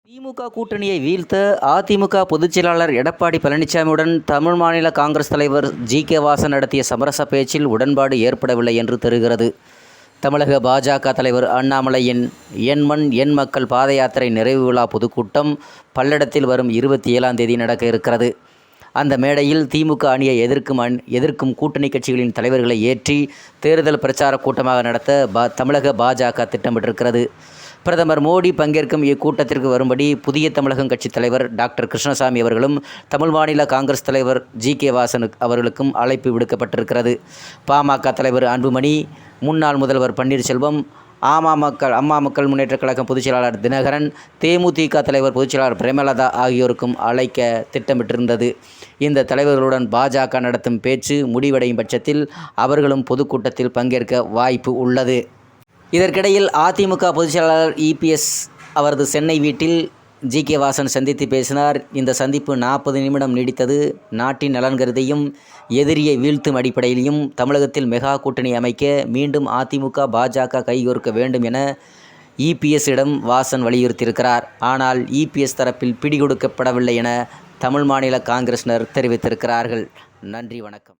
திமுக கூட்டணியை வீழ்த்த அதிமுக பொதுச்செயலாளர் எடப்பாடி பழனிசாமியுடன் தமிழ் மாநில காங்கிரஸ் தலைவர் ஜி.கே.வாசன் நடத்திய சமரச பேச்சில் உடன்பாடு ஏற்படவில்லை என்று தெரிகிறது. தமிழக பாஜக தலைவர் அண்ணாமலையின் என் மண் என் மக்கள் பாத யாத்திரை நிறைவு விழா பொதுக்கூட்டம் பல்லடத்தில் வரும் 27ஆம் தேதி நடக்க இருக்கிறது. அந்த மேடையில் திமுக அணியை எதிர்க்கும் கூட்டணி கட்சிகளின் தலைவர்களை ஏற்றி தேர்தல் பிரச்சார கூட்டமாக நடத்த தமிழக பாஜக திட்டமிட்டிருக்கிறது. பிரதமர் மோடி பங்கேற்கும் இக்கூட்டத்திற்கு வரும்படி புதிய தமிழகம் கட்சித் தலைவர் டாக்டர் கிருஷ்ணசாமி அவர்களும் தமிழ் மாநில காங்கிரஸ் தலைவர் ஜி.கே.வாசன் அவர்களுக்கும் அழைப்பு விடுக்கப்பட்டிருக்கிறது. பாமக தலைவர் அன்புமணி, முன்னாள் முதல்வர் பன்னீர்செல்வம், அம்மா மக்கள் முன்னேற்றக் கழகம் பொதுச்செயலாளர் தினகரன், தேமுதிக தலைவர் பொதுச்செயலாளர் பிரேமலதா ஆகியோருக்கும் அழைக்க திட்டமிட்டிருந்தது. இந்த தலைவர்களுடன் பாஜக நடத்தும் பேச்சு முடிவடையும் பட்சத்தில் அவர்களும் பொதுக்கூட்டத்தில் பங்கேற்க வாய்ப்பு உள்ளது. இதற்கிடையில் அதிமுக பொதுச்செயலாளர் இ.பி.எஸ். அவரது சென்னை வீட்டில் ஜி.கே.வாசன் சந்தித்து பேசினார். இந்த சந்திப்பு 40 நிமிடம் நீடித்தது. நாட்டின் நலன் கருதியும் எதிரியை வீழ்த்தும் அடிப்படையிலும் தமிழகத்தில் மெகா கூட்டணி அமைக்க மீண்டும் அதிமுக பாஜக கைகோர்க்க வேண்டும் என இ.பி.எஸ்.இடம் வாசன் வலியுறுத்தியிருக்கிறார். ஆனால் இ.பி.எஸ். தரப்பில் பிடிகொடுக்கப்படவில்லை என தமிழ் மாநில காங்கிரசினர் தெரிவித்திருக்கிறார்கள். நன்றி, வணக்கம்.